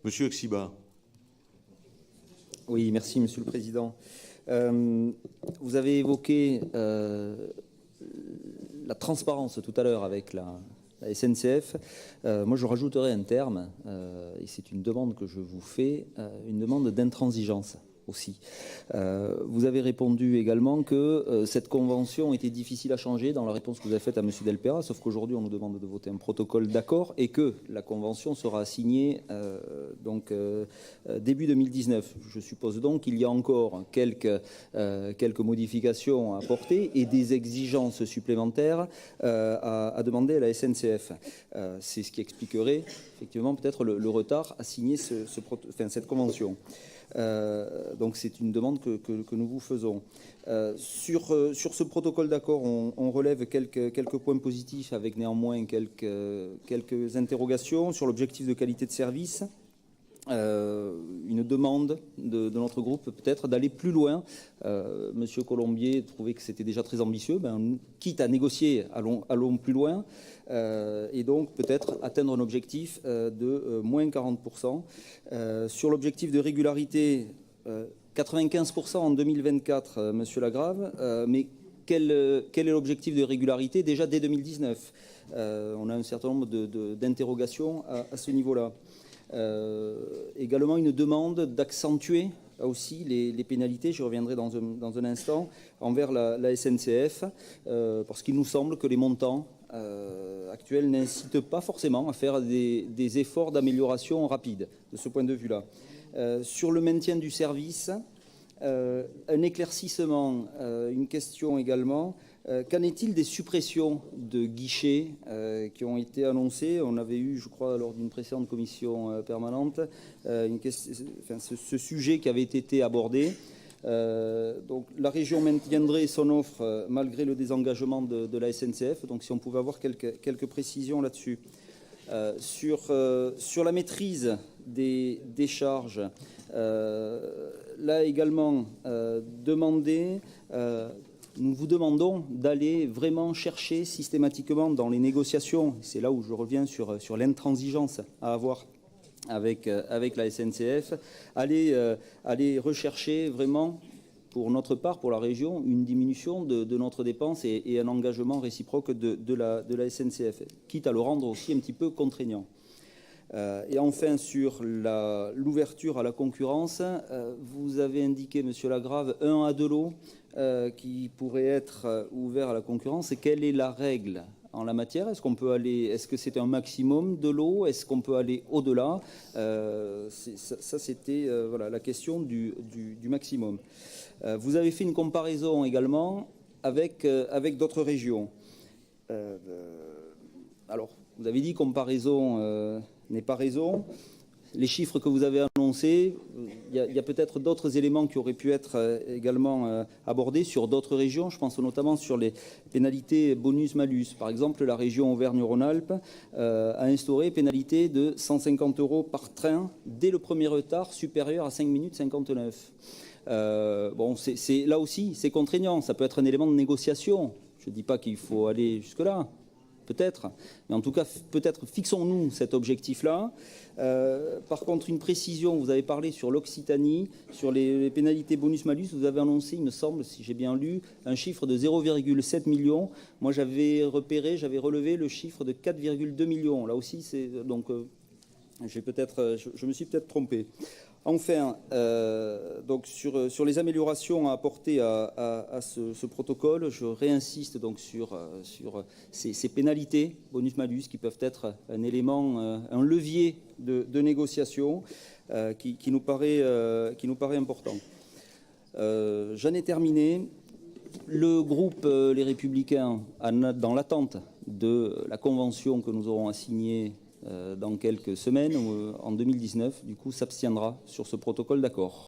Monsieur Xiba. Oui, merci Monsieur le Président. Vous avez évoqué la transparence tout à l'heure avec la SNCF. Moi, je rajouterai un terme, et c'est une demande que je vous fais, une demande d'intransigeance aussi. Vous avez répondu également que cette convention était difficile à changer dans la réponse que vous avez faite à M. Delpera, sauf qu'aujourd'hui on nous demande de voter un protocole d'accord et que la convention sera signée début 2019. Je suppose donc qu'il y a encore quelques modifications à apporter et des exigences supplémentaires à demander à la SNCF. C'est ce qui expliquerait effectivement peut-être le retard à signer cette convention. Donc c'est une demande que nous vous faisons. Sur ce protocole d'accord, on relève quelques points positifs avec néanmoins quelques interrogations sur l'objectif de qualité de service. Une demande de notre groupe peut-être d'aller plus loin. Monsieur Colombier trouvait que c'était déjà très ambitieux. Quitte à négocier, allons plus loin. Et donc peut-être atteindre un objectif de moins 40%. Sur l'objectif de régularité, 95% en 2024, Monsieur Lagrave, mais quel est l'objectif de régularité déjà dès 2019 ? On a un certain nombre d'interrogations à ce niveau-là. Également une demande d'accentuer aussi les pénalités, je reviendrai dans un instant, envers la SNCF, parce qu'il nous semble que les montants actuels n'incitent pas forcément à faire des efforts d'amélioration rapide de ce point de vue-là. Sur le maintien du service, un éclaircissement, une question également. Qu'en est-il des suppressions de guichets qui ont été annoncées? On avait eu, je crois, lors d'une précédente commission permanente, ce sujet qui avait été abordé. Donc la région maintiendrait son offre malgré le désengagement de la SNCF. Donc si on pouvait avoir quelques précisions là-dessus. Sur la maîtrise des charges, là également nous vous demandons d'aller vraiment chercher systématiquement dans les négociations, c'est là où je reviens sur l'intransigeance à avoir avec la SNCF, aller rechercher vraiment, pour notre part, pour la région, une diminution de notre dépense et un engagement réciproque de la SNCF, quitte à le rendre aussi un petit peu contraignant. Et enfin, sur l'ouverture à la concurrence, vous avez indiqué, Monsieur Lagrave, 1 à 2 lots qui pourraient être ouverts à la concurrence. Et quelle est la règle en la matière? Est-ce que c'est un maximum de lots? Est-ce qu'on peut aller au-delà? Ça, c'était la question du maximum. Vous avez fait une comparaison également avec d'autres régions. Alors, vous avez dit comparaison n'est pas raison. Les chiffres que vous avez annoncés, il y a peut-être d'autres éléments qui auraient pu être également abordés sur d'autres régions. Je pense notamment sur les pénalités bonus-malus. Par exemple, la région Auvergne-Rhône-Alpes a instauré pénalité de 150 € par train dès le premier retard supérieur à 5 minutes 59. Là aussi, c'est contraignant. Ça peut être un élément de négociation. Je ne dis pas qu'il faut aller jusque-là. Peut-être, mais en tout cas, peut-être fixons-nous cet objectif-là. Par contre, une précision, vous avez parlé sur l'Occitanie, sur les pénalités bonus-malus, vous avez annoncé, il me semble, si j'ai bien lu, un chiffre de 0,7 millions. Moi, j'avais relevé le chiffre de 4,2 millions. Là aussi, je me suis peut-être trompé. Enfin, donc sur les améliorations à apporter à ce protocole, je réinsiste donc sur ces pénalités bonus-malus qui peuvent être un élément, un levier de négociation qui nous paraît important. J'en ai terminé. Le groupe Les Républicains, dans l'attente de la convention que nous aurons à signer dans quelques semaines, en 2019, du coup, s'abstiendra sur ce protocole d'accord.